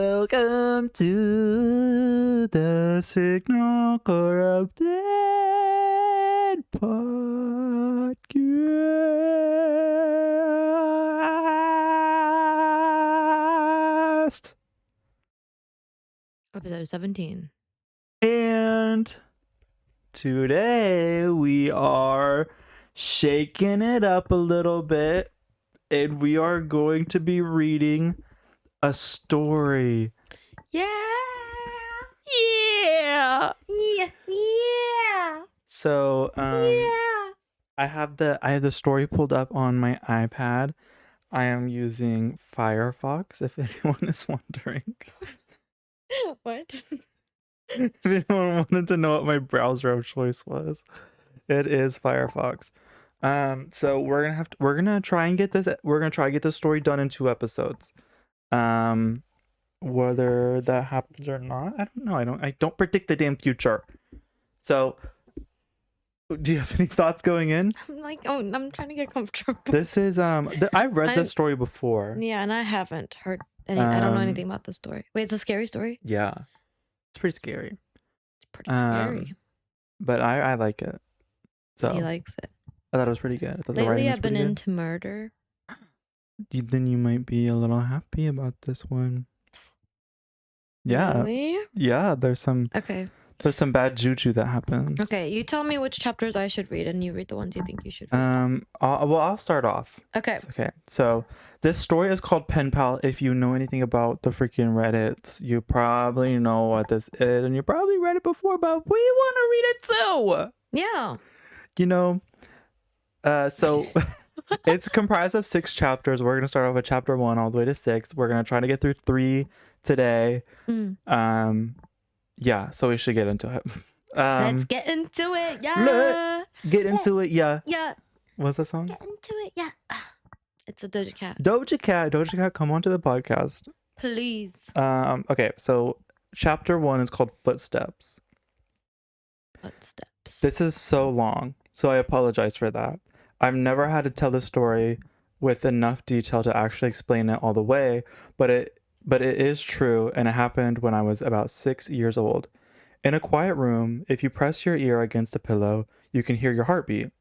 Welcome to the Signal Corrupted Podcast. Episode 17. And today we are shaking it up a little bit, and we are going to be reading a story. Yeah. So I have the story pulled up on my iPad. I am using Firefox, if anyone is wondering. What? If anyone wanted to know what my browser of choice was, it is Firefox. So we're gonna try and get this story done in 2 episodes. Whether that happens or not, I don't know. I don't predict the damn future. So, do you have any thoughts going in? I'm trying to get comfortable. This is I've read this story before. Yeah, and I haven't heard any. I don't know anything about the story. Wait, it's a scary story? Yeah, it's pretty scary. It's pretty scary. But I like it. So He likes it. I thought it was pretty good. I thought Lately, I've been into murder. Then you might be a little happy about this one. Yeah. Really? Yeah, there's some bad juju that happens. Okay, you tell me which chapters I should read, and you read the ones you think you should read. I'll start off. Okay. So this story is called Pen Pal. If you know anything about the freaking Reddit, you probably know what this is, and you probably read it before, but we want to read it too. Yeah. You know, so it's comprised of 6 chapters. We're gonna start off with chapter 1 all the way to 6. We're gonna try to get through 3 today. Yeah, so we should get into it. Let's get into it, yeah. Get into it, yeah. Yeah. What's that song? Get into it, yeah. It's a Doja Cat. Doja Cat, come on to the podcast. Please. Okay, so chapter 1 is called Footsteps. This is so long, so I apologize for that. I've never had to tell the story with enough detail to actually explain it all the way, but it is true, and it happened when I was about 6 years old. In a quiet room, if you press your ear against a pillow, you can hear your heartbeat.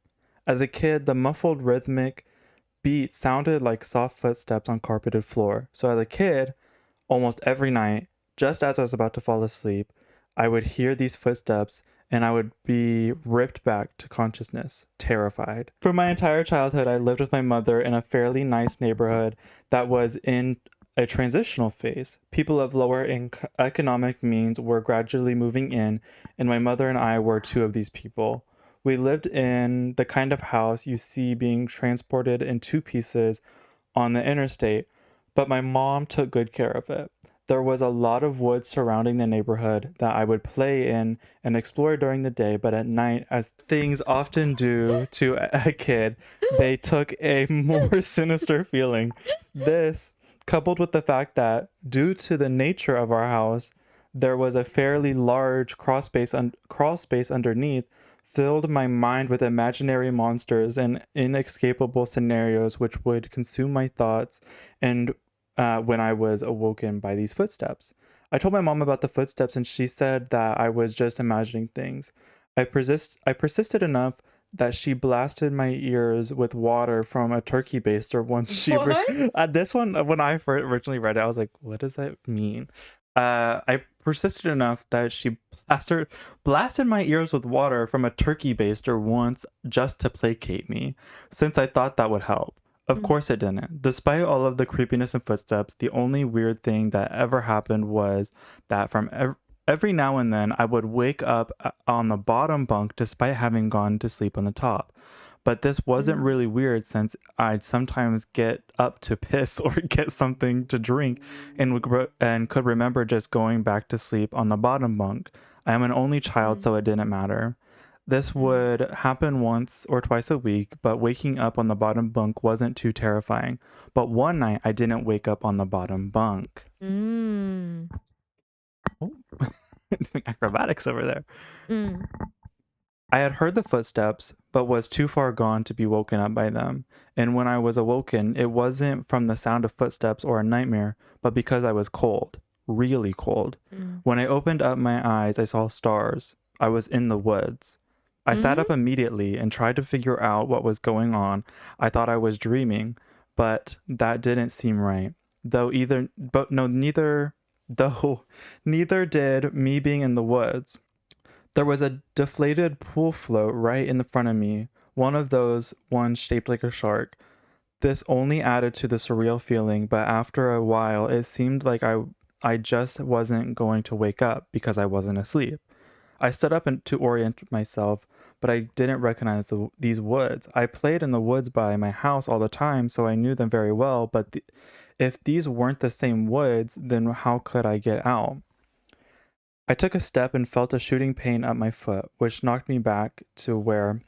As a kid, the muffled rhythmic beat sounded like soft footsteps on carpeted floor. So as a kid, almost every night, just as I was about to fall asleep, I would hear these footsteps and I would be ripped back to consciousness, terrified. For my entire childhood, I lived with my mother in a fairly nice neighborhood that was in a transitional phase. People of lower economic means were gradually moving in, and my mother and I were 2 of these people. We lived in the kind of house you see being transported in 2 pieces on the interstate, but my mom took good care of it. There was a lot of woods surrounding the neighborhood that I would play in and explore during the day, but at night, as things often do to a kid, they took a more sinister feeling. This, coupled with the fact that, due to the nature of our house, there was a fairly large crawl space underneath, filled my mind with imaginary monsters and inescapable scenarios which would consume my thoughts and when I was awoken by these footsteps. I told my mom about the footsteps, and she said that I was just imagining things. I persisted enough that she blasted my ears with water from a turkey baster once she... this one, when I originally read it, I was like, what does that mean? I persisted enough that she blasted my ears with water from a turkey baster once just to placate me, since I thought that would help. Of course it didn't. Despite all of the creepiness and footsteps, the only weird thing that ever happened was that from every now and then I would wake up on the bottom bunk despite having gone to sleep on the top. But this wasn't really weird, since I'd sometimes get up to piss or get something to drink and could remember just going back to sleep on the bottom bunk. I am an only child, so it didn't matter. This would happen once or twice a week, but waking up on the bottom bunk wasn't too terrifying. But one night, I didn't wake up on the bottom bunk. Oh. Acrobatics over there. I had heard the footsteps, but was too far gone to be woken up by them. And when I was awoken, it wasn't from the sound of footsteps or a nightmare, but because I was cold. really cold. Mm. When I opened up my eyes, I saw stars. I was in the woods. I sat Mhm. up immediately and tried to figure out what was going on. I thought I was dreaming, but that didn't seem right. Though either, but no, neither, though neither did me being in the woods. There was a deflated pool float right in the front of me, one of those ones shaped like a shark. This only added to the surreal feeling, but after a while, it seemed like I just wasn't going to wake up because I wasn't asleep. I stood up to orient myself, but I didn't recognize these woods. I played in the woods by my house all the time, so I knew them very well, but if these weren't the same woods, then how could I get out? I took a step and felt a shooting pain up my foot, which knocked me back to where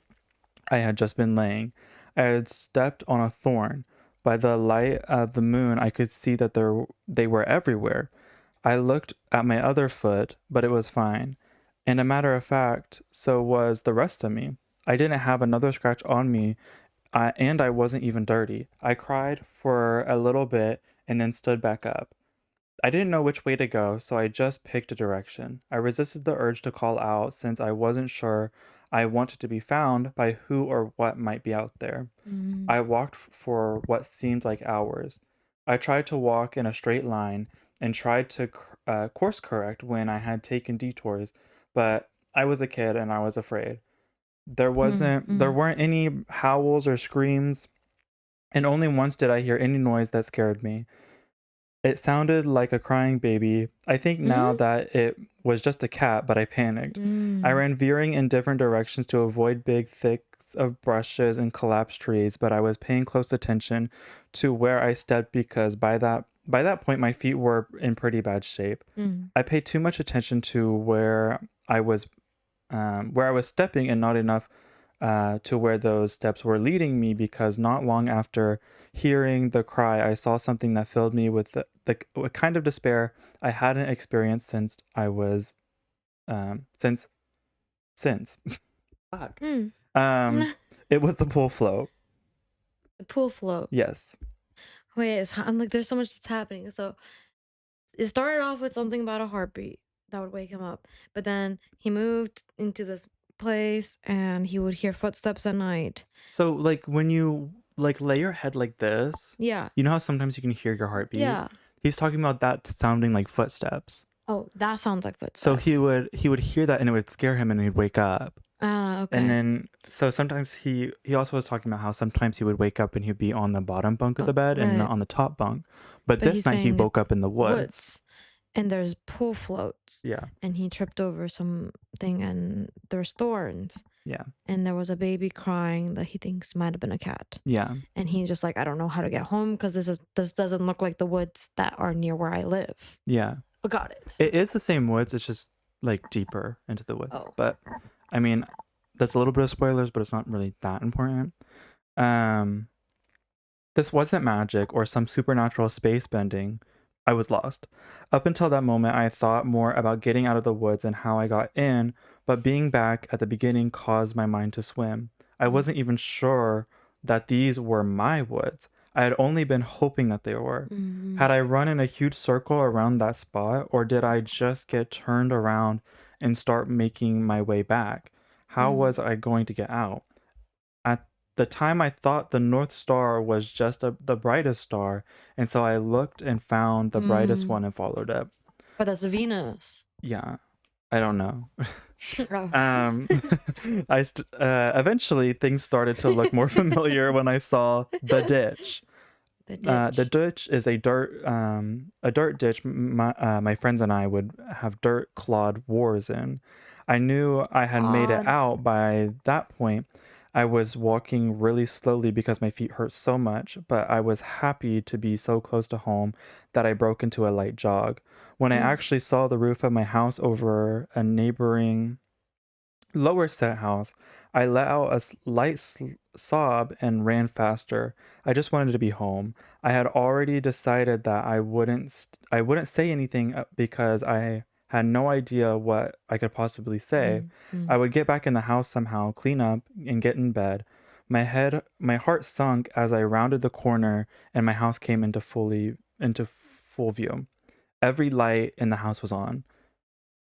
I had just been laying. I had stepped on a thorn. By the light of the moon, I could see that they were everywhere. I looked at my other foot, but it was fine. And a matter of fact, so was the rest of me. I didn't have another scratch on me, and I wasn't even dirty. I cried for a little bit and then stood back up. I didn't know which way to go, so I just picked a direction. I resisted the urge to call out since I wasn't sure I wanted to be found by who or what might be out there. Mm. I walked for what seemed like hours. I tried to walk in a straight line and tried to course correct when I had taken detours, but I was a kid and I was afraid. Mm. There Mm. weren't any howls or screams, and only once did I hear any noise that scared me. It sounded like a crying baby. I think now Mhm. that it was just a cat, but I panicked. I Mm. ran veering in different directions to avoid big thicks of brushes and collapsed trees, but I was paying close attention to where I stepped because by that point my feet were in pretty bad shape. Mm. I paid too much attention to where I was stepping and not enough to where those steps were leading me because not long after hearing the cry, I saw something that filled me with a kind of despair I hadn't experienced since I was since since fuck Mm. um it was the pool float. The pool float. Yes. Wait, I'm like, there's so much that's happening. So it started off with something about a heartbeat that would wake him up, but then he moved into this place and he would hear footsteps at night. So like when you like lay your head like this, Yeah, you know how sometimes you can hear your heartbeat? yeah. He's talking about that sounding like footsteps. Oh, that sounds like So he footsteps. would he would hear that and it would scare him and he'd wake up. Ah, And okay. then so sometimes he also was talking about how sometimes he would wake up and he'd be on the bottom bunk of Oh, the bed and not right. on the top bunk. But But this he's night he saying woke it's up in the woods. woods and there's pool floats Yeah. and he tripped over something and there's thorns Yeah. and there was a baby crying that he thinks might have been a cat. Yeah. And he's just like, I don't know how to get home because this doesn't look like the woods that are near where I live. Yeah. Oh, got it. It is the same woods, it's just like deeper into the woods. Oh. But I mean, that's a little bit of spoilers, but it's not really that important. Um This wasn't magic or some supernatural space bending. I was lost. Up until that moment, I thought more about getting out of the woods and how I got in, but being back at the beginning caused my mind to swim. I Mm. wasn't even sure that these were my woods. I had only been hoping that they were. Mm-hmm. Had I run in a huge circle around that spot, or did I just get turned around and start making my way back? How Mm. was I going to get out? At the time, I thought the North Star was just the brightest star, and so I looked and found the brightest Mm. one and followed it. But that's Venus. Yeah, I don't know. Oh. um, eventually things started to look more familiar when I saw the ditch. The The ditch. ditch is a dirt ditch. My friends and I would have dirt clawed wars in. I knew I had made it Odd. out by that point. I was walking really slowly because my feet hurt so much, but I was happy to be so close to home that I broke into a light jog. When I Mm. actually saw the roof of my house over a neighboring lower set house, I let out a light sob and ran faster. I just wanted to be home. I had already decided that I wouldn't say anything because I had no idea what I could possibly say. Mm. Mm. I would get back in the house somehow, clean up, and get in bed. My heart sunk as I rounded the corner and my house came into full view. every light in the house was on.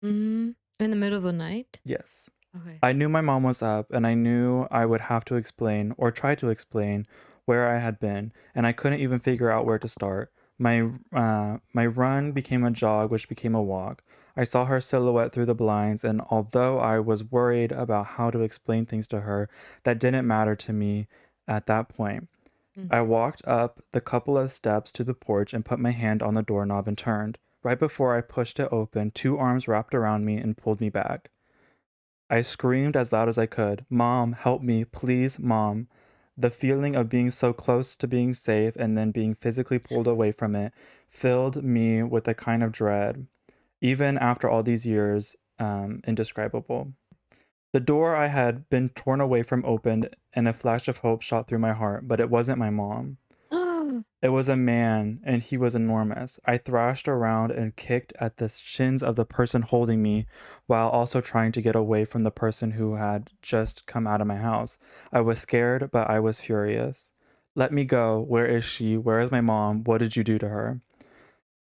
In the middle of the night? Yes. Okay. I knew my mom was up, and I knew I would have to explain, or try to explain, where I had been, and I couldn't even figure out where to start. My run became a jog, which became a walk. I saw her silhouette through the blinds, and although I was worried about how to explain things to her, that didn't matter to me at that point. Mm. I walked up the couple of steps to the porch and put my hand on the doorknob and turned. Right before I pushed it open, two arms wrapped around me and pulled me back. I screamed as loud as I could, "Mom, help me, please, Mom." The feeling of being so close to being safe and then being physically pulled away from it filled me with a kind of dread, even after all these years, indescribable. The door I had been torn away from opened, and a flash of hope shot through my heart, but it wasn't my mom. It was a man, and he was enormous. I thrashed around and kicked at the shins of the person holding me, while also trying to get away from the person who had just come out of my house. I was scared, but I was furious. "Let me go. Where is she? Where is my mom? What did you do to her?"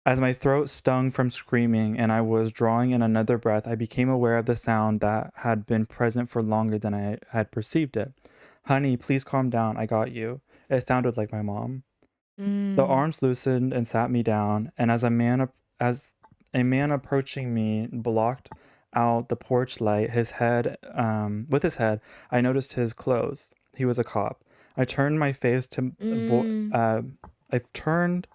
As my throat stung from screaming and I was drawing in another breath, I became aware of the sound that had been present for longer than I had perceived it. "Honey, please calm down. I got you." It sounded like my mom. The Mm. arms loosened and sat me down, and as a man approaching me blocked out the porch light, with his head, I noticed his clothes. He was a cop. I turned my face to Mm. I turned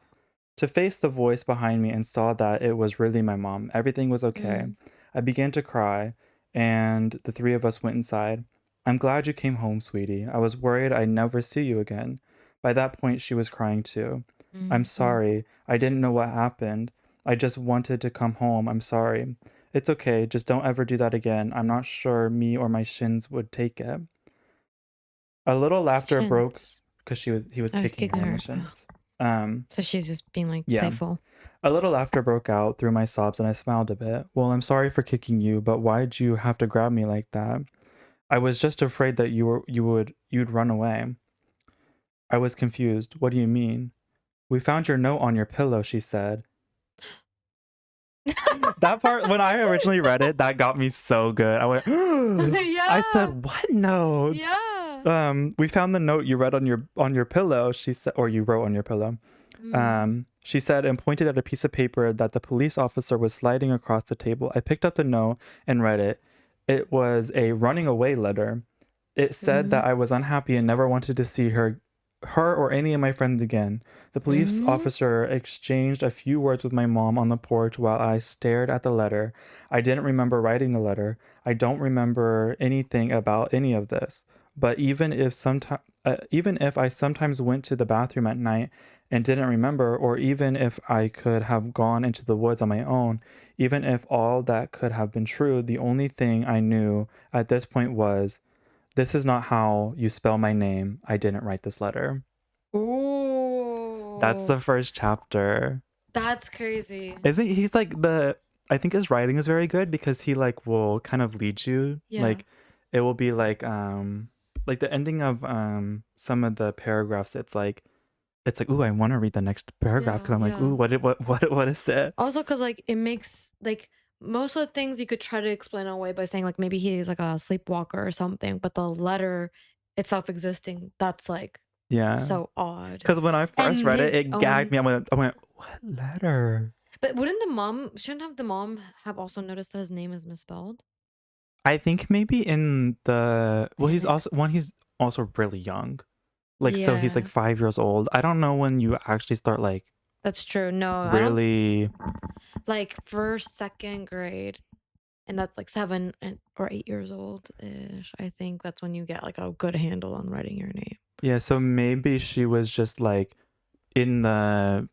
to face the voice behind me and saw that it was really my mom. Everything was okay. Mm. I began to cry, and the three of us went inside. "I'm glad you came home, sweetie. I was worried I'd never see you again." By that point, she was crying too. "I'm Mm. Mm. sorry. I didn't know what happened. I just wanted to come home. I'm sorry." "It's okay. Just don't ever do that again. I'm not sure me or my shins would take it." A little laughter broke Shins. because he was Oh, kicking kicking her in the her. Oh. shins. Um, So she's just being like yeah. playful. A little laughter broke out through my sobs and I smiled a bit. "Well, I'm sorry for kicking you, but why'd you have to grab me like that?" "I was just afraid that you'd run away." I was confused. "What do you mean?" "We found your note on your pillow," she said. That part, when I originally read it, that got me so good. I went, I Yeah. said, "What note?" Yeah. "We found the note you read on your pillow," she said, or you wrote on your pillow. Mm. She said, and pointed at a piece of paper that the police officer was sliding across the table. I picked up the note and read it. It was a running away letter. It said Mm. that I was unhappy and never wanted to see her or any of my friends again. The police Mm. officer exchanged a few words with my mom on the porch while I stared at the letter. I didn't remember writing the letter. I don't remember anything about any of this. But even if I sometimes went to the bathroom at night and didn't remember, or even if I could have gone into the woods on my own, even if all that could have been true, the only thing I knew at this point was, this is not how you spell my name. I didn't write this letter. That's Ooh. the first chapter. That's crazy. Isn't he's like the I think his writing is very good because he like will kind of lead you. Yeah. Like it will be like the ending of some of the paragraphs, it's like, "Ooh, I want to read the next paragraph," Yeah. because I'm like, "Ooh, Yeah. what is it?" Also, cause like it makes like most of the things you could try to explain away by saying like maybe he's like a sleepwalker or something, but the letter itself existing, that's like Yeah. so odd. Cuz when I first And read it, his it gagged own, me. I went, "What letter?" but wouldn't the mom shouldn't have the mom have also noticed that his name is misspelled? I think maybe in the well, Panic. he's also really young. Like, so he's like Yeah, 5 years old. I don't know when you actually start like that's true. No, I don't really. like first, second grade. And that's like or 8 years old ish. I think that's when you get like a good handle on writing your name. Yeah, so maybe she was just like in the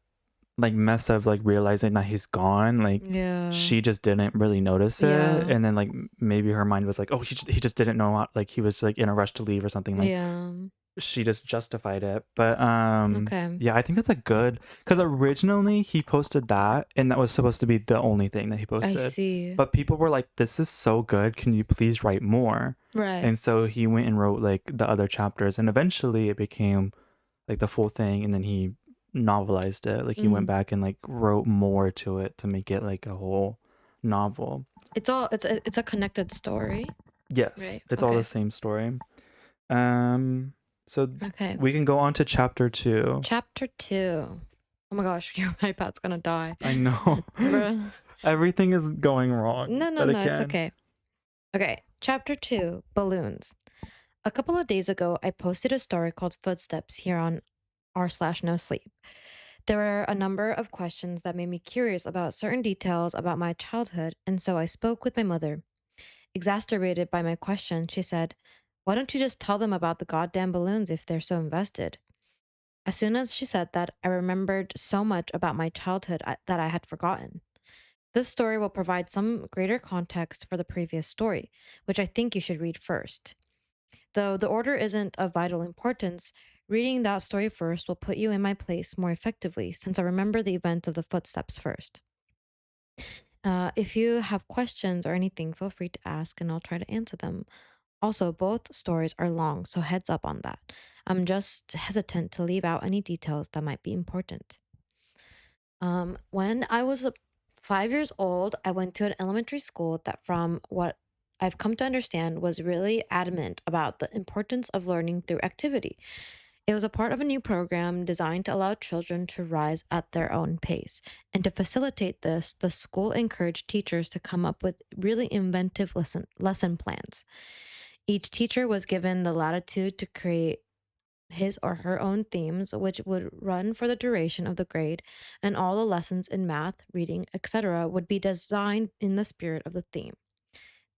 like mess of like realizing that he's gone. Like Yeah. she just didn't really notice it, Yeah. and then like maybe her mind was like, "Oh, he just didn't know like he was like in a rush to leave or something." Like Yeah. she just justified it. But Okay. yeah, I think that's a good, because originally he posted that and that was supposed to be the only thing that he I posted. see. But people were like, "This is so good. Can you please write more?" Right. And so he went and wrote like the other chapters, and eventually it became like the full thing, and then he novelized it. Like he went Mm. back and like wrote more to it to make it like a whole novel. It's a connected story, Yes, right? it's all the Okay. same story. Um, so Okay. we can go on to chapter 2. Chapter 2. Oh my gosh, your iPad's gonna die. I know. Bruh. Everything is going wrong, No, no, but no, it's again, okay. Okay, chapter 2, balloons. A couple of days ago, I posted a story called Footsteps here on r/no sleep. There were a number of questions that made me curious about certain details about my childhood, and so I spoke with my mother. Exasperated by my question, she said, "Why don't you just tell them about the goddamn balloons if they're so invested?" As soon as she said that, I remembered so much about my childhood that I had forgotten. This story will provide some greater context for the previous story, which I think you should read first. Though the order isn't of vital importance, reading that story first will put you in my place more effectively since I remember the event of the footsteps first. If you have questions or anything, feel free to ask and I'll try to answer them. Also, both stories are long, so heads up on that. I'm just hesitant to leave out any details that might be important. When I was 5 years old, I went to an elementary school that, from what I've come to understand, was really adamant about the importance of learning through activity. It was a part of a new program designed to allow children to rise at their own pace. And to facilitate this, the school encouraged teachers to come up with really inventive lesson plans. Each teacher was given the latitude to create his or her own themes, which would run for the duration of the grade, and all the lessons in math, reading, etc., would be designed in the spirit of the theme.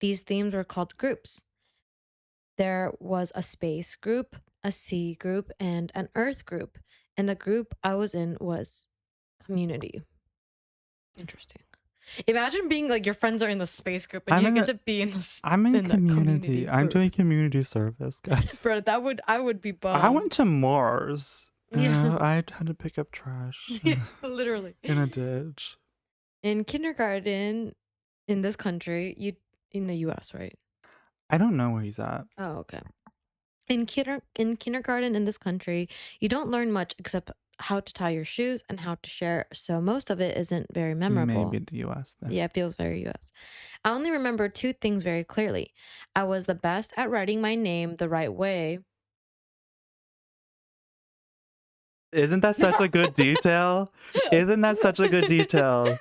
These themes were called groups. There was a space group, a sea group, and an earth group, and the group I was in was community. Interesting. Imagine being like your friends are in the space group and I'm you in get a to be I'm in in the community. community I'm group. doing community service, guys. Bro, I would be I bummed. went to Mars. Yeah. I had to pick up trash Yeah, literally. in a ditch. In kindergarten in this country, you in the US, right? I don't know where he's at. Oh, okay. In kindergarten in this country, you don't learn much except how to tie your shoes and how to share, so most of it isn't very Maybe memorable. the US then. Yeah, it feels very US. I only remember two things very clearly. I was the best at writing my name the right way. Isn't that such a good detail? Isn't that such a good detail?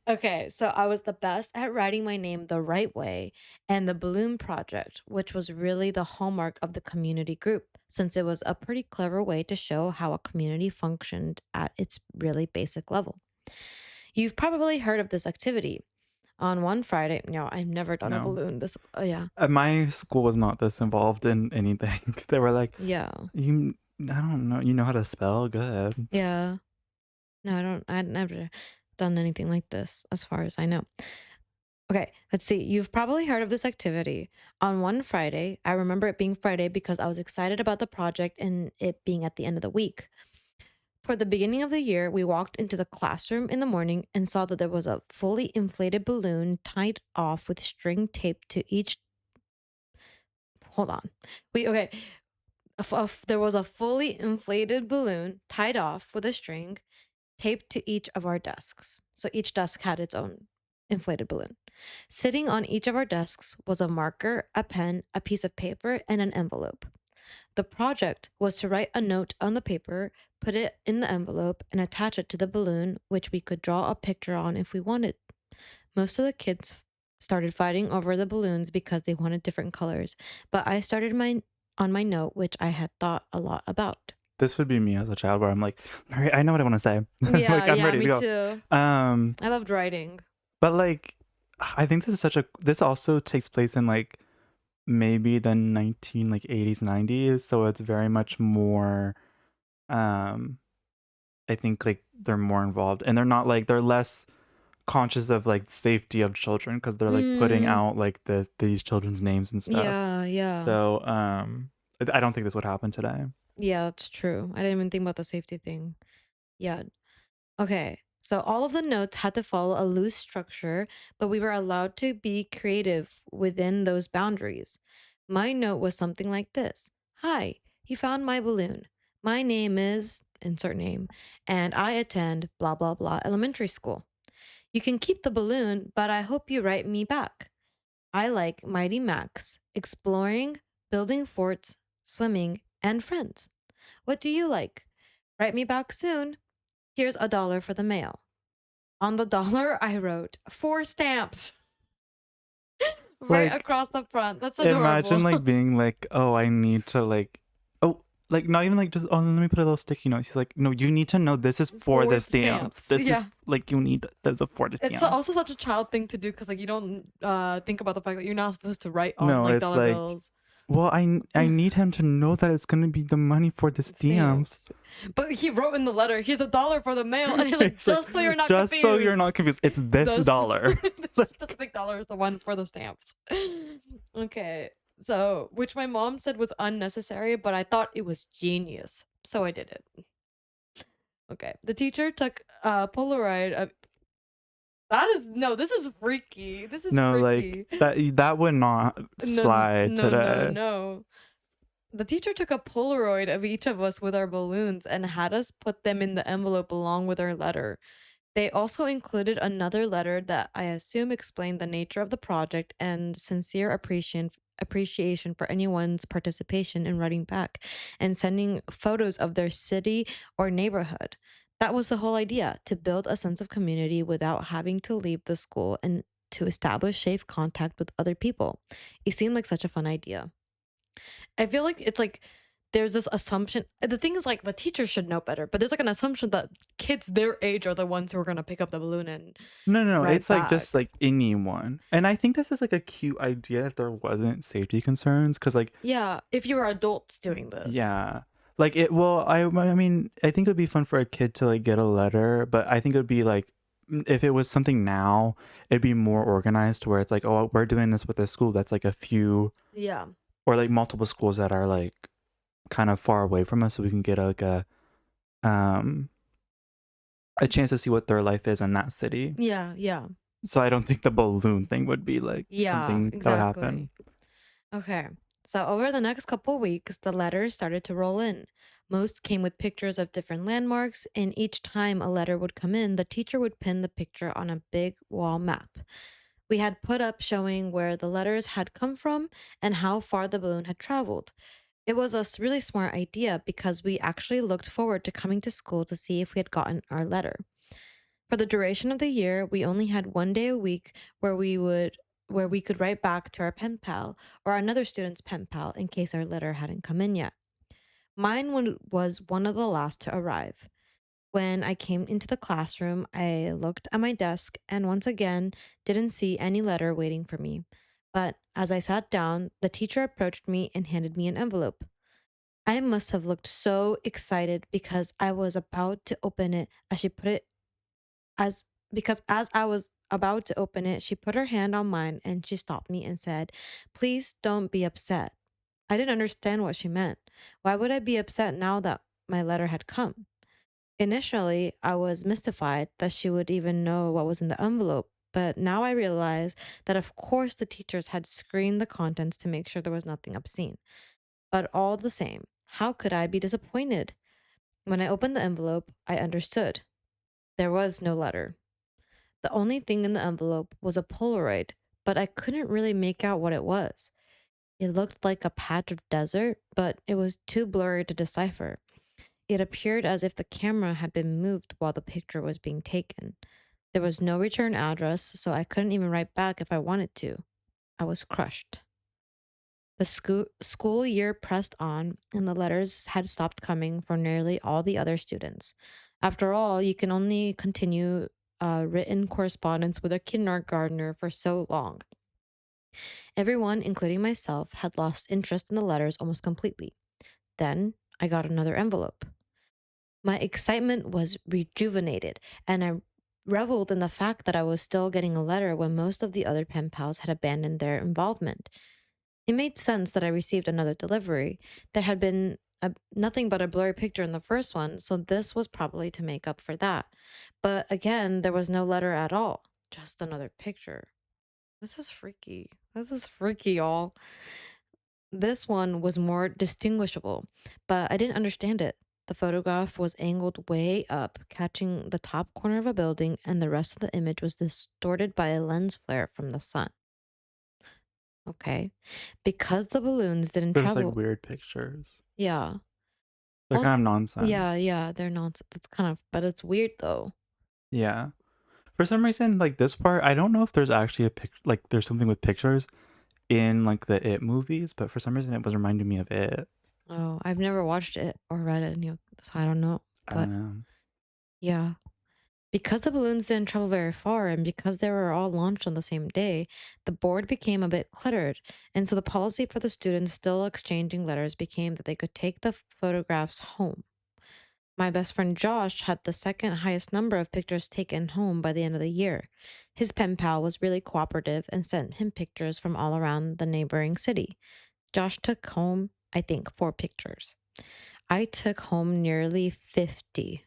Okay, so I was the best at writing my name the right way, and the balloon project, which was really the hallmark of the community group, since it was a pretty clever way to show how a community functioned at its really basic level. You've probably heard of this activity. On one Friday, no, I've never done a No. balloon. This, oh yeah, My school was not this involved in anything. They were like, yeah, you, I don't know, you know how to spell? Good. yeah. No, I don't. I'd never done anything like this, as far as I know. Okay, let's see. You've probably heard of this activity. On one Friday, I remember it being Friday because I was excited about the project and it being at the end of the week. For the beginning of the year, we walked into the classroom in the morning and saw that there was a fully inflated balloon tied off with string taped to each. Hold on. Okay. There was a fully inflated balloon tied off with a string taped to each of our desks. So each desk had its own inflated balloon. Sitting on each of our desks was a marker, a pen, a piece of paper, and an envelope. The project was to write a note on the paper, put it in the envelope, and attach it to the balloon, which we could draw a picture on if we wanted. Most of the kids started fighting over the balloons because they wanted different colors, but I started my on my note, which I had thought a lot about. This would be me as a child where I'm like, all right, I know what I want to say. Yeah, Like I'm yeah, ready to me go. too. Um, I loved writing. but like I think this also takes place in like maybe the 19 like 80s 90s, so it's very much more um I think like they're more involved and they're less conscious of like safety of children because they're like putting Mm, out like these children's names and stuff. yeah, yeah. So I don't think this would happen today. Yeah, that's true. I didn't even think about the safety thing. Yeah. Okay. So all of the notes had to follow a loose structure, but we were allowed to be creative within those boundaries. My note was something like this: Hi, you found my balloon. My name is. insert name, and I attend blah, blah, blah elementary school. You can keep the balloon, but I hope you write me back. I like Mighty Max, exploring, building forts, swimming, and friends. What do you like? Write me back soon. Here's $1 for the mail. On the dollar, I wrote 4 stamps right Like, across the front. That's imagine adorable. like being like, oh, I need to like, oh, like not even like just, oh, let me put a little sticky note. He's like, no, you need to know this is for Four the stamps. stamps. This is Yeah. like, you need this is for the It's stamps. also such a child thing to do because like you don't think about the fact that you're not supposed to write on No, like it's dollar like, bills. well, I need him to know that it's gonna be the money for the stamps. Stamps. But he wrote in the letter, here's $1 for the mail. And you're like, It's like, just so you're not just so you're not confused. confused, it's this This, dollar. this specific dollar is the one for the stamps. Okay. So, which my mom said was unnecessary, but I thought it was genius. So I did it. Okay. The teacher took a Polaroid of that is no, this is freaky. This is No, like freaky. that would not No, slide no, no, today. no. The teacher took a Polaroid of each of us with our balloons and had us put them in the envelope along with our letter. They also included another letter that I assume explained the nature of the project and sincere appreciation for anyone's participation in writing back and sending photos of their city or neighborhood. That was the whole idea, to build a sense of community without having to leave the school and to establish safe contact with other people. It seemed like such a fun idea. I feel like it's like there's this assumption. The thing is, like, the teachers should know better, but there's like an assumption that kids their age are the ones who are gonna pick up the balloon and No, no, no. write It's like back. just like anyone. And I think this is like a cute idea if there wasn't safety concerns. Cause like, Yeah, if you were adults doing this. yeah. Like it, well, I mean, I think it would be fun for a kid to like get a letter, but I think it would be like, if it was something now, it'd be more organized where it's like, oh, we're doing this with a school that's like a few Yeah. or like multiple schools that are like kind of far away from us so we can get like um a chance to see what their life is in that city. Yeah, yeah. So I don't think the balloon thing would be like Yeah, something that would happen. exactly. Okay. So over the next couple weeks, the letters started to roll in. Most came with pictures of different landmarks, and each time a letter would come in, the teacher would pin the picture on a big wall map. We had put up showing where the letters had come from and how far the balloon had traveled. It was a really smart idea because we actually looked forward to coming to school to see if we had gotten our letter. For the duration of the year, we only had 1 day a week where we could write back to our pen pal or another student's pen pal in case our letter hadn't come in yet. Was one of the last to arrive. When I came into the classroom, I looked at my desk and once again didn't see any letter waiting for me. But as I sat down, the teacher approached me and handed me an envelope. I must have looked so excited because I was about to open it as she put it as because as I was about to open it, she put her hand on mine and she stopped me and said, "Please don't be upset." I didn't understand what she meant. Why would I be upset now that my letter had come? Initially, I was mystified that she would even know what was in the envelope, but now I realize that of course the teachers had screened the contents to make sure there was nothing obscene. But all the same, how could I be disappointed? When I opened the envelope, I understood. There was no letter. The only thing in the envelope was a Polaroid, but I couldn't really make out what it was. It looked like a patch of desert, but it was too blurry to decipher. It appeared as if the camera had been moved while the picture was being taken. There was no return address, so I couldn't even write back if I wanted to. I was crushed. The school year pressed on, and the letters had stopped coming for nearly all the other students. After all, you can only continue written correspondence with a kindergartner for so long. Everyone, including myself, had lost interest in the letters almost completely. Then I got another envelope. My excitement was rejuvenated, and I reveled in the fact that I was still getting a letter when most of the other pen pals had abandoned their involvement. It made sense that I received another delivery. There had been nothing but a blurry picture in the first one, so this was probably to make up for that. But again, there was no letter at all, just another picture. This is freaky. This is freaky, y'all. This one was more distinguishable, but I didn't understand it. The photograph was angled way up, catching the top corner of a building, and the rest of the image was distorted by a lens flare from the sun. Okay. Because the balloons didn't They're just like travel. weird pictures. Yeah. They're Also, kind of nonsense. yeah, they're not. That's kind of, but it's weird though. Yeah. For some reason, like this part, I don't know if there's actually a pic, like there's something with pictures in like the It movies, but for some reason it was reminding me of It. Oh, I've never watched it or read it, so I don't know. I But don't know. yeah, because the balloons didn't travel very far and because they were all launched on the same day, the board became a bit cluttered. And so the policy for the students still exchanging letters became that they could take the photographs home. My best friend Josh had the second highest number of pictures taken home by the end of the year. His pen pal was really cooperative and sent him pictures from all around the neighboring city. Josh took home, I think, 4 pictures. I took home nearly 50.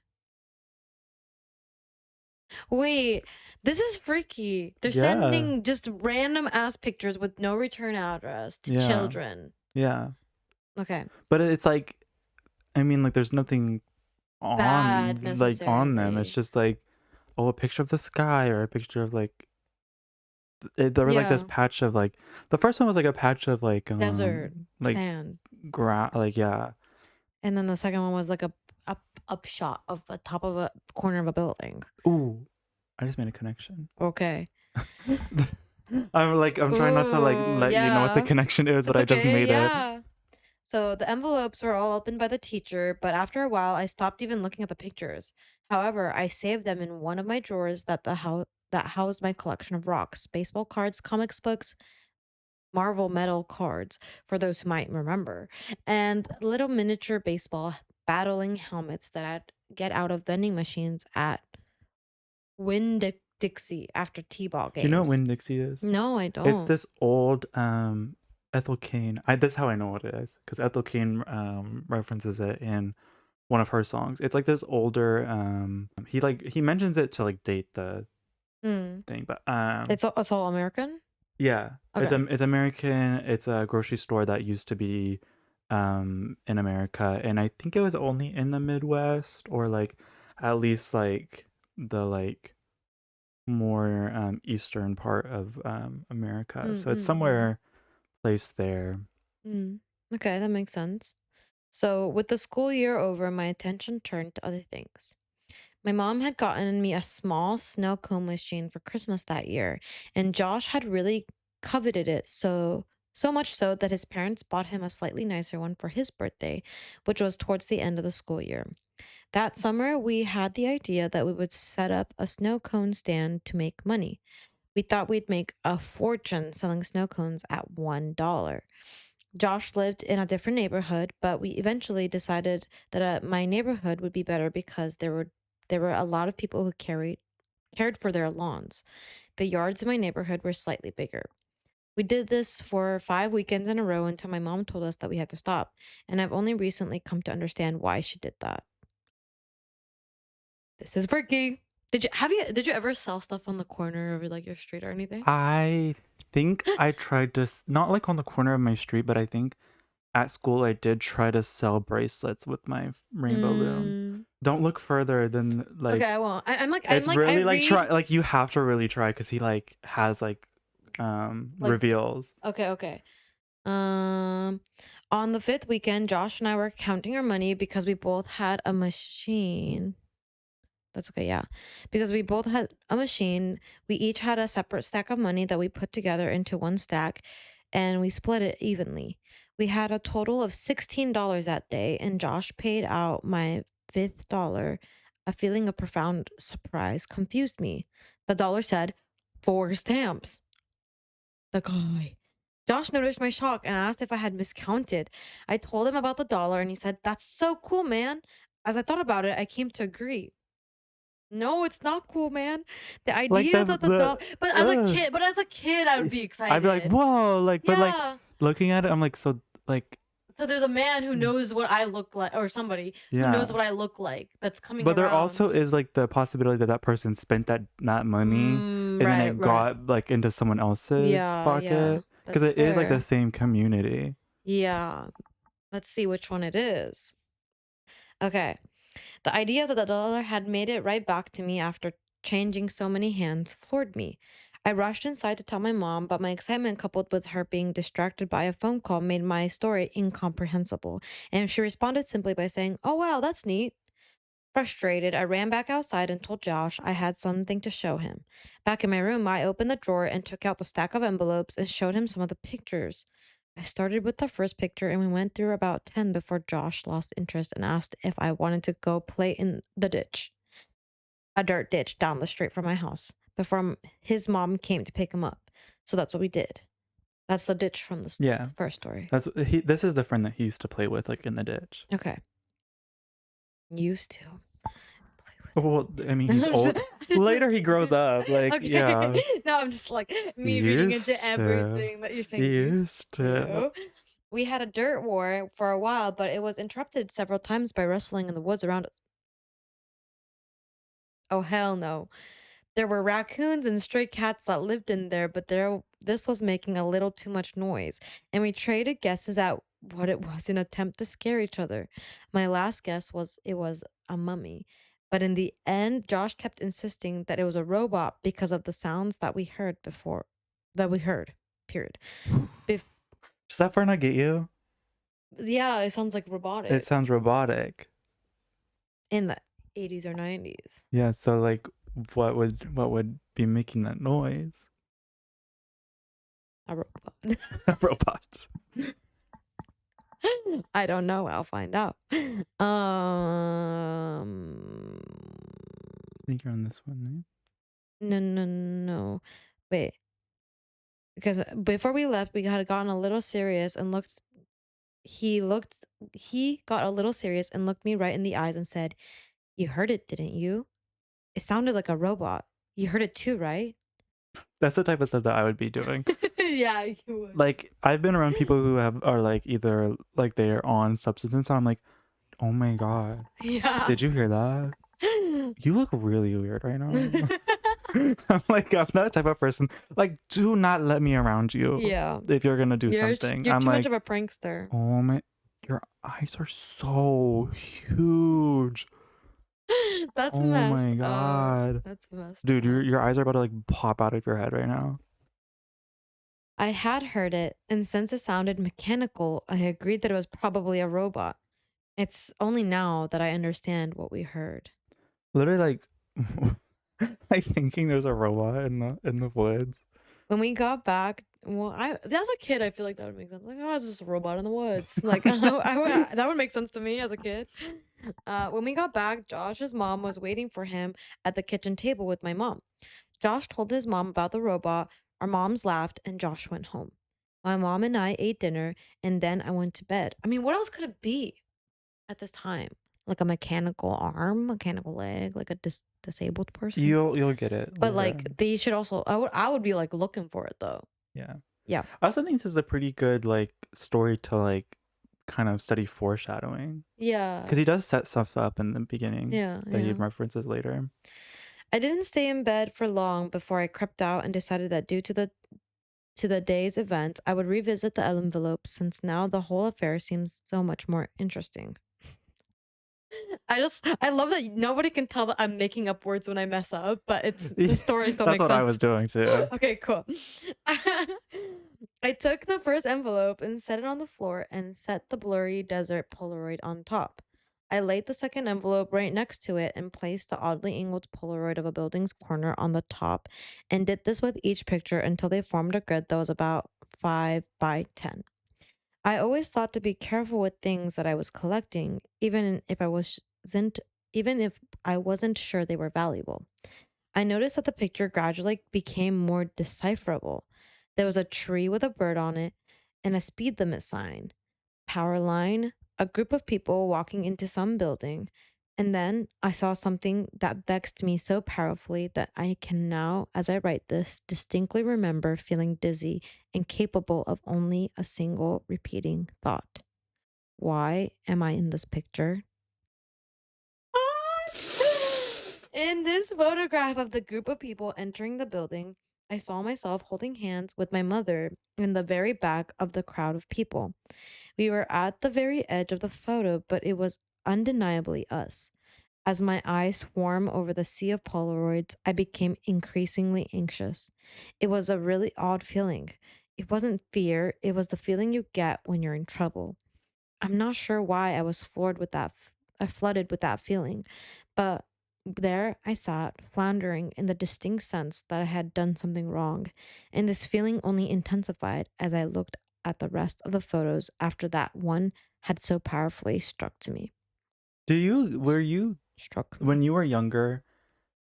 Wait, this is freaky. They're Yeah. sending just random ass pictures with no return address to Yeah. children. Yeah. Okay. But it's like, I mean, like there's nothing Bad on them. It's necessarily. just like, oh, a picture of the sky or a picture of like there was like this Yeah. patch of like the first one was like a patch of Desert, like sand. like yeah. And then the second one was like a up shot of the top of a corner of a building. Ooh, I just made a connection. Okay. I'm trying not to like Ooh, let you know what the yeah. connection is, but It's I just okay. made it. Yeah. So the envelopes were all opened by the teacher, but after a while I stopped even looking at the pictures. However, I saved them in one of my drawers that housed my collection of rocks, baseball cards, comics books, Marvel metal cards, for those who might remember, and little miniature baseball battling helmets that I'd get out of vending machines at Winn-Dixie after T-ball Do you know what games. Winn Dixie is? No, I It's don't. this old Ethel Cain. That's how I know what it is because Ethel Cain references it in one of her songs. It's like this older he mentions it to like date the Mm. thing, but It's all American? yeah, Okay. it's American. It's a grocery store that used to be in America, and I think it was only in the Midwest or like at least like the like more eastern part of America. Mm, So it's mm, mm, somewhere placed there. mm. Okay, that makes sense. So, with the school year over, my attention turned to other things. My mom had gotten me a small snow cone machine for Christmas that year, and Josh had really coveted it so much so that his parents bought him a slightly nicer one for his birthday, which was towards the end of the school year. That summer, we had the idea that we would set up a snow cone stand to make money. We thought we'd make a fortune selling snow cones at $1. Josh lived in a different neighborhood, but we eventually decided that my neighborhood would be better because there were a lot of people who cared for their lawns. The yards in my neighborhood were slightly bigger. We did this for 5 weekends in a row until my mom told us that we had to stop, and I've only recently come to understand why she did that. This is freaky. Did you ever sell stuff on the corner of like your street or anything? I think I tried to not like on the corner of my street, but I think at school I did try to sell bracelets with my rainbow loom. Mm. Don't look further than Okay, like I won't. I'm it's like I really like try read like you have to really try because he like has like like reveals. okay. Um, on the fifth weekend, Josh and I were counting our money because we both had a machine. That's okay, yeah. Because we both had a machine, we each had a separate stack of money that we put together into one stack and we split it evenly. We had a total of $16 that day, and Josh paid out my fifth dollar. A feeling of profound surprise confused me. The dollar said, 4 stamps. The guy. Josh noticed my shock and asked if I had miscounted. I told him about the dollar and he said, "That's so cool, man." As I thought about it, I came to agree. No, it's not cool, man. The Like idea that the dollar, but as a kid, I would be I'd be like, excited. whoa, like, but like Yeah. looking at it, I'm like, so like, So there's a man who knows what I look like, or somebody who knows yeah. what I look like that's coming But there around. also is like the possibility that that person spent that money and then Right, it right. got like into someone else's Yeah, yeah. pocket because That's it is like the fair. same community. Yeah. Let's see which one it is. Okay. The idea that the dollar had made it right back to me after changing so many hands floored me. I rushed inside to tell my mom, but my excitement coupled with her being distracted by a phone call made my story incomprehensible. And she responded simply by saying, "Oh, wow, that's neat." Frustrated, I ran back outside and told Josh I had something to show him. Back in my room, I opened the drawer and took out the stack of envelopes and showed him some of the pictures. I started with the first picture and we went through about 10 before Josh lost interest and asked if I wanted to go play in the ditch, a dirt ditch down the street from my house, before his mom came to pick him up. So that's what we did. That's the ditch from the Yeah. first story. This is the friend that he used to play with, like in the ditch. Okay. Used to play Well, I mean, he's with. old. Later, he grows up. Like, yeah, Okay. No, I'm just like me reading into used to, everything that you're saying used used to. to. We had a dirt war for a while, but it was interrupted several times by rustling in the woods around us. Oh, hell no. There were raccoons and stray cats that lived in there, but this was making a little too much noise, and we traded guesses at what it was in an attempt to scare each other. My last guess was it was a mummy, but in the end, Josh kept insisting that it was a robot because of the sounds that we heard before, that we heard. Period. Bef- Does that part not get you? yeah, it sounds like It robotic sounds robotic. in the 80s or 90s. Yeah. So like, what would be making that noise? A robot. Robots. I don't know. I'll find out. I think you're on this one. No, no, no. Wait, because before we left, we had gotten a little serious and looked. He looked. He got a little serious and looked me right in the eyes and said, "You heard it, didn't you? It sounded like a robot. You heard it too, right?" That's the type of stuff that I would be doing. Yeah, you would. Like, I've been around people who are like either like they're on substances, and I'm like, oh my god, Yeah. did you hear that? You look really weird right now. I'm like, I'm that type of person. Like, do not let me around you Yeah. if you're gonna do You're something. you're I'm too much like, of a prankster. oh my, your eyes are so huge. That's Oh messed my up. god, That's messed dude, up. your eyes are about to like pop out of your head right now. I had heard it, and since it sounded mechanical, I agreed that it was probably a robot. It's only now that I understand what we heard. Literally, like, like thinking there's a robot in the woods. When we got back, well, as a kid, I feel like that would make sense. Like, oh, it's just a robot in the woods. Like, that would make sense to me as a kid. When we got back, Josh's mom was waiting for him at the kitchen table with my mom. Josh told his mom about the robot. Our moms laughed, and Josh went home. My mom and I ate dinner, and then I went to bed. I mean, what else could it be at this time? Like a mechanical arm, mechanical leg, like a disabled person. You'll get it But later. like they should also, I would be like looking for it though. Yeah. Yeah. I also think this is a pretty good like story to like kind of study foreshadowing Yeah. because he does set stuff up in the beginning Yeah. that he Yeah. references later. I didn't stay in bed for long before I crept out and decided that due to the day's events, I would revisit the envelopes since now the whole affair seems so much more interesting. I love that nobody can tell that I'm making up words when I mess up, but it's the stories don't That's make what I sense. was doing too. Okay, cool. I took the first envelope and set it on the floor and set the blurry desert Polaroid on top. I laid the second envelope right next to it and placed the oddly angled Polaroid of a building's corner on the top and did this with each picture until they formed a grid that was about 5 by 10. I always thought to be careful with things that I was collecting, wasn't even if I wasn't sure they were valuable. I noticed that the picture gradually became more decipherable. There was a tree with a bird on it and a speed limit sign, power line, a group of people walking into some building, and then I saw something that vexed me so powerfully that I can now, as I write this, distinctly remember feeling dizzy and capable of only a single repeating thought. Why am I in this picture? In this photograph of the group of people entering the building, I saw myself holding hands with my mother in the very back of the crowd of people. We were at the very edge of the photo, but it was undeniably us. As my eyes swarm over the sea of Polaroids, I became increasingly anxious. It was a really odd feeling. It wasn't fear, it was the feeling you get when you're in trouble. I'm not sure why I was floored with that. I flooded with that feeling, but there I sat, floundering in the distinct sense that I had done something wrong, and this feeling only intensified as I looked at the rest of the photos after that one had so powerfully Were you, struck me. when you were younger,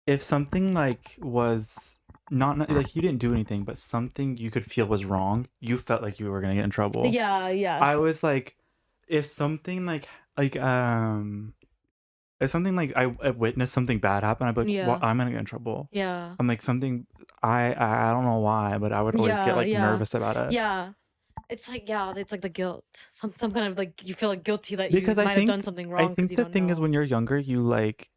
if something like was not like you didn't do anything, but something you could feel was wrong, you felt like you were gonna get in trouble. Yeah, yeah, I was like, if something like if something like I witnessed something bad happen, I'd be like, well, yeah, I'm gonna get in trouble. yeah, I'm like something I don't know why, but I would always get yeah, like yeah, nervous about it. yeah. It's like the guilt. Some kind of like you feel like guilty that you Because might have done something I wrong because think you the don't thing is know. when you're younger, you like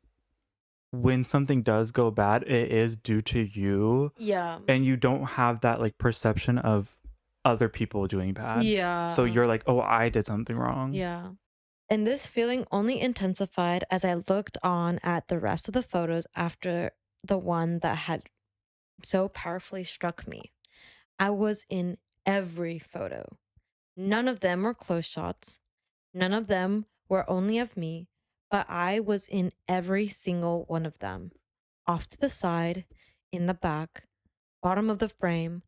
when something does go bad, it is due to you, Yeah, and you don't have that like perception of other people doing bad. So yeah, you're like, "Oh, I did something wrong." yeah. And this feeling only intensified as I looked on at the rest of the photos after the one that had so powerfully struck me. I was in every photo. None of them were close shots. None of them were only of me, but I was in every single one of them. Off to the side, in the back, bottom of the frame.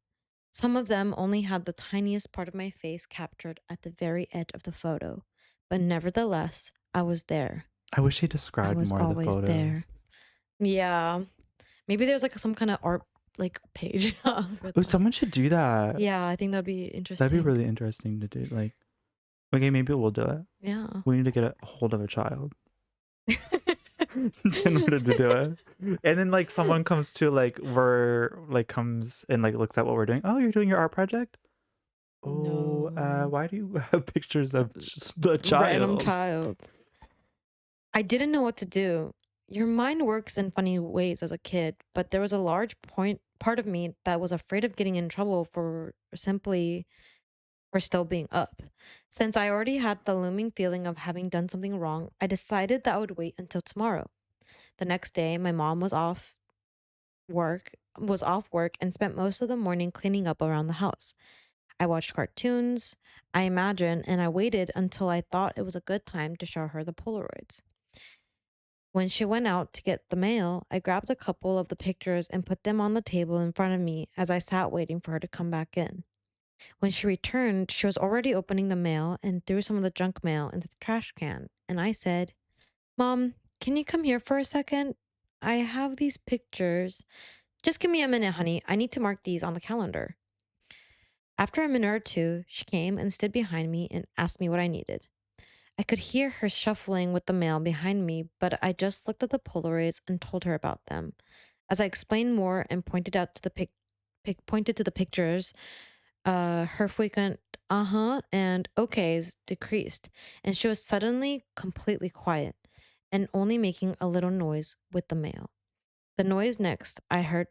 Some of them only had the tiniest part of my face captured at the very edge of the photo, but nevertheless, I was there. I wish he I described was more of the always photos. there. Yeah. Maybe there's like some kind of art like page for Oh, them. someone should do that. Yeah, I think that'd be That'd be interesting. really interesting to do. Like, okay, maybe we'll do it. Yeah. We need to get a hold of a child in order to do it. And then like someone comes to like we're like comes and like looks at what we're doing. Oh, you're doing your art project? Oh, No. why do you have pictures of the Random child? child. I didn't know what to do. Your mind works in funny ways as a kid, but there was a large part of me that was afraid of getting in trouble for still being up. Since I already had the looming feeling of having done something wrong, I decided that I would wait until tomorrow. The next day, my mom was off work and spent most of the morning cleaning up around the house. I watched cartoons, I imagine, and I waited until I thought it was a good time to show her the Polaroids. When she went out to get the mail, I grabbed a couple of the pictures and put them on the table in front of me as I sat waiting for her to come back in. When she returned, she was already opening the mail and threw some of the junk mail into the trash can. And I said, Mom, can you come here for a second? I have these pictures. Just give me a minute, honey. I need to mark these on the calendar. After a minute or two, she came and stood behind me and asked me what I needed. I could hear her shuffling with the mail behind me, but I just looked at the Polaroids and told her about them. As I explained more and pointed to the pictures, her frequent uh-huh and okays decreased, and she was suddenly completely quiet and only making a little noise with the mail. The noise next I heard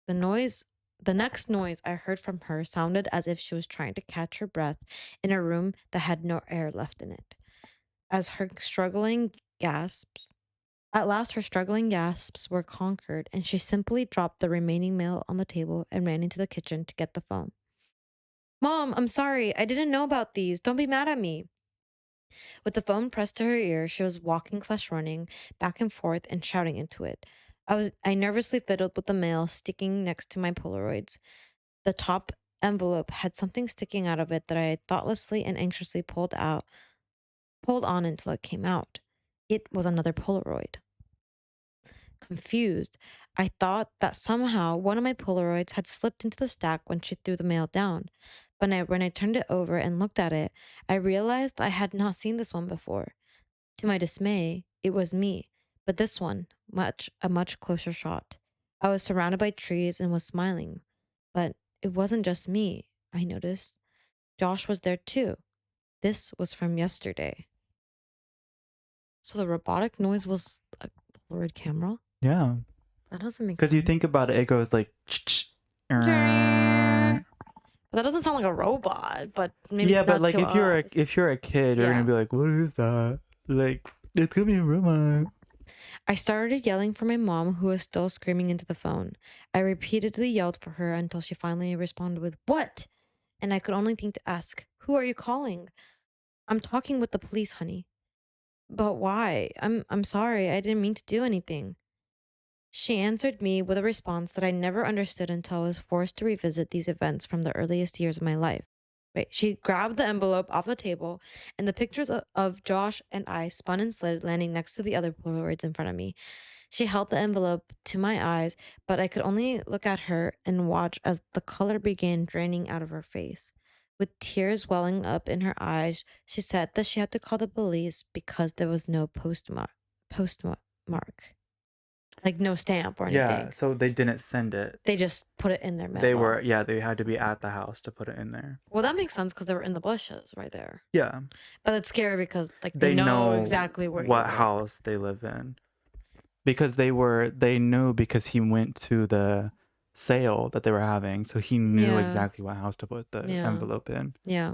the noise the next noise I heard from her sounded as if she was trying to catch her breath in a room that had no air left in it. As her struggling gasps At last her struggling gasps were conquered, and she simply dropped the remaining mail on the table and ran into the kitchen to get the phone. Mom, I'm sorry. I didn't know about these. Don't be mad at me. With the phone pressed to her ear, she was walking/running back and forth and shouting into it. I nervously fiddled with the mail sticking next to my Polaroids. The top envelope had something sticking out of it that I had thoughtlessly and anxiously pulled on until it came out. It was another Polaroid. Confused, I thought that somehow one of my Polaroids had slipped into the stack when she threw the mail down. But when I turned it over and looked at it, I realized I had not seen this one before. To my dismay, it was me, but this one, a much closer shot. I was surrounded by trees and was smiling. But it wasn't just me, I noticed. Josh was there too. This was from yesterday. So the robotic noise was a Polaroid camera? Yeah. That doesn't make Because you sense. think about it, it goes like, But that doesn't sound like a robot, but maybe yeah, but not like to us. if you're a kid, you're gonna Yeah. be like, what is that? Like, It's gonna be a rumor. I started yelling for my mom, who was still screaming into the phone. I repeatedly yelled for her until she finally responded with, "What?" And I could only think to ask, "Who are you calling?" "I'm talking with the police, honey." "But why? I'm sorry. I didn't mean to do anything." She answered me with a response that I never understood until I was forced to revisit these events from the earliest years of my life. Wait, she grabbed the envelope off the table, and the pictures of Josh and I spun and slid, landing next to the other Polaroids in front of me. She held the envelope to my eyes, but I could only look at her and watch as the color began draining out of her face. With tears welling up in her eyes, she said that she had to call the police because there was no postmark, like no stamp or Yeah, anything. so they didn't send it. They just put it in their They memo. were, yeah, they had to be at the house to put it in there. Well, that makes sense because they were in the bushes right there. Yeah, But it's scary because like they they know know exactly where you what live. house they live in because they knew because he went to the sale that they were having, so he knew Yeah, exactly what house to put the yeah, envelope in. yeah.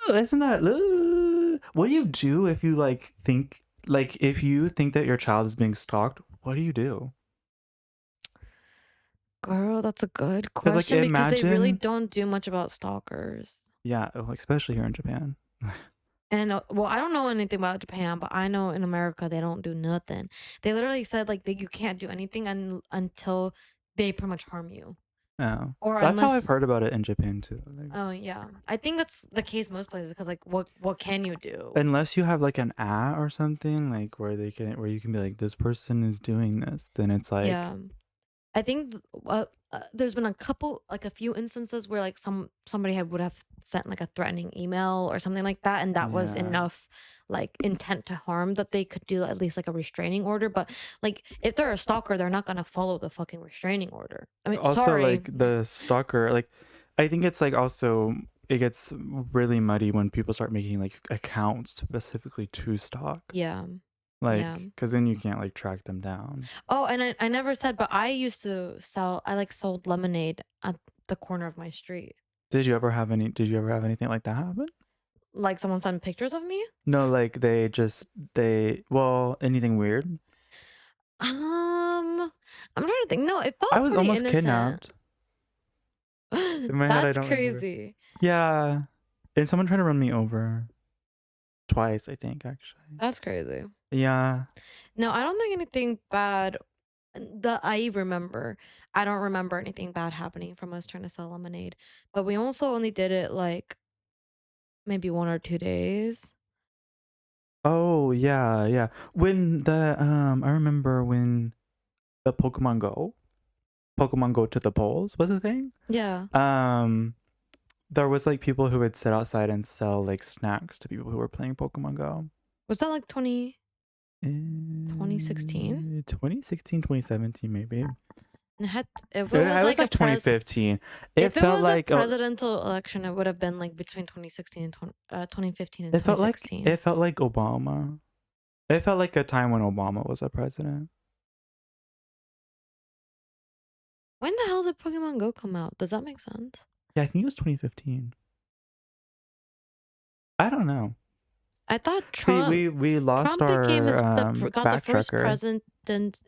Isn't that? What do you do if you if you think that your child is being stalked? What do you do? Girl, that's a good Because like question because they really imagine, don't do much about stalkers. yeah, especially here in Japan. And well, I don't know anything about Japan, but I know in America they don't do nothing. They literally said like that you can't do anything until they pretty much harm you, No, or that's how I've unless. heard about it in Japan too. Like, Oh yeah, I think that's the case most places because like what can you do? unless you have like an at or something like where you can be like this person is doing this, then it's like Yeah. I think there's been a couple, like a few instances where like somebody would have sent like a threatening email or something like that, and that was yeah. enough like intent to harm that they could do at least like a restraining order. But like if they're a stalker, they're not gonna follow the fucking restraining order. I mean, Also, sorry. like the stalker, like I think it's like also it gets really muddy when people start making like accounts specifically to stalk. Yeah, yeah. Like, because then you can't like track them down. Oh, and I never said, but I used to sell. I like sold lemonade at the corner of my street. Did you ever have anything like that happen? Like someone sent pictures of me. No, like well, anything weird? I'm trying to think. No, it I felt was pretty almost innocent. kidnapped. In my head, I That's don't remember. crazy. Yeah. And someone tried to run me over twice, I think, actually. That's crazy. Yeah. No, I don't think anything bad that I remember. I don't remember anything bad happening from us trying to sell lemonade. But we also only did it like maybe 1 or 2 days. Oh, yeah, yeah. When I remember when the Pokemon Go to the polls was a thing. Yeah. Um, there was like people who would sit outside and sell like snacks to people who were playing Pokemon Go. Was that like 2016? In 2016, 2017, maybe. If it was It was like a like 2015. It if it felt was a like presidential election, it would have been like between 2016 and 2015 and it 2016. felt like Obama. It felt like a time when Obama was a president. When the hell did Pokemon Go come out? Does that make sense? Yeah, I think it was 2015. I don't know. I thought See, we lost Trump became our got the fact first checker. president.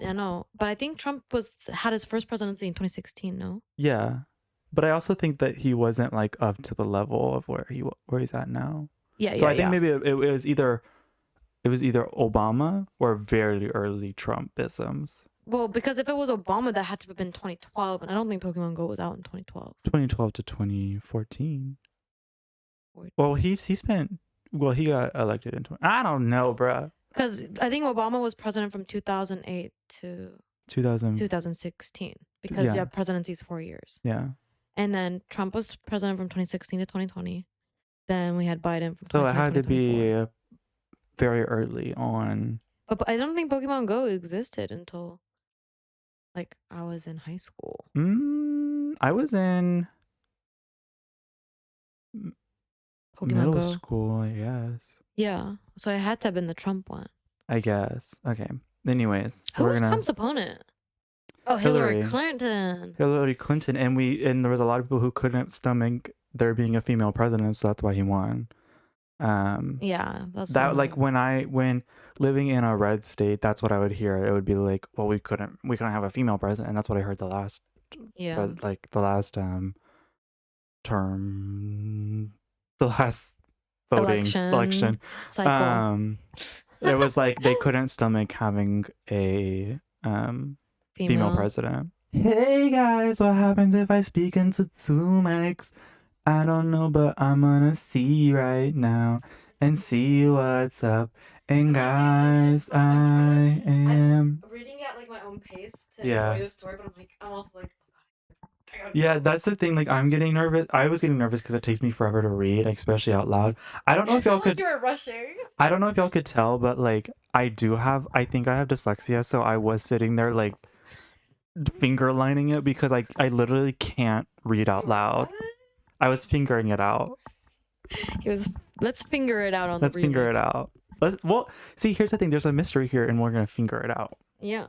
I know, but I think Trump had his first presidency in 2016. No. Yeah, but I also think that he wasn't like up to the level of where he's at now. Yeah, So yeah, I think yeah. maybe it was either Obama or very early Trumpisms. Well, because if it was Obama, that had to have been 2012, and I don't think Pokemon Go was out in 2012. 2012 to 2014. Or Well, he got elected in 20. I don't know, bruh. because I think Obama was president from 2008 to 2000. 2016 because Yeah, yeah, presidency is 4 years, yeah. and then Trump was president from 2016 to 2020. Then we had Biden from So it 2020 had to 2024. be very early on. But I don't think Pokemon Go existed until like I was in high school. I was in Pokemon middle Go. school, I guess. Yeah. So it had to have been the Trump one. I guess. Okay. Anyways, Who we're was gonna Trump's opponent? Oh, Hillary Hillary. Clinton. Hillary Clinton, and there was a lot of people who couldn't stomach there being a female president, so that's why he won. Yeah, that's That one. like when living in a red state, that's what I would hear. It would be like, well, we couldn't have a female president, and that's what I heard the last Yeah. the last term, the last voting Election election. cycle. Um, it was like they couldn't stomach having a female Female. president. Hey guys, what happens if I speak into two mics? I don't know, but I'm gonna see right now and see what's up. And guys, I am. Reading at like my own pace to Yeah. enjoy the story, but I'm also like, Yeah, that's the thing. Like, I'm getting nervous. I was getting nervous because it takes me forever to read, especially out loud. I don't know if y'all could. you were rushing. I don't know if y'all could tell, but like, I do have. I think I have dyslexia, so I was sitting there like finger lining it because I literally can't read out loud. I was fingering it out. He was. Let's finger it out on Let's the remix. finger it out. See, here's the thing. There's a mystery here, and we're gonna figure it out. Yeah.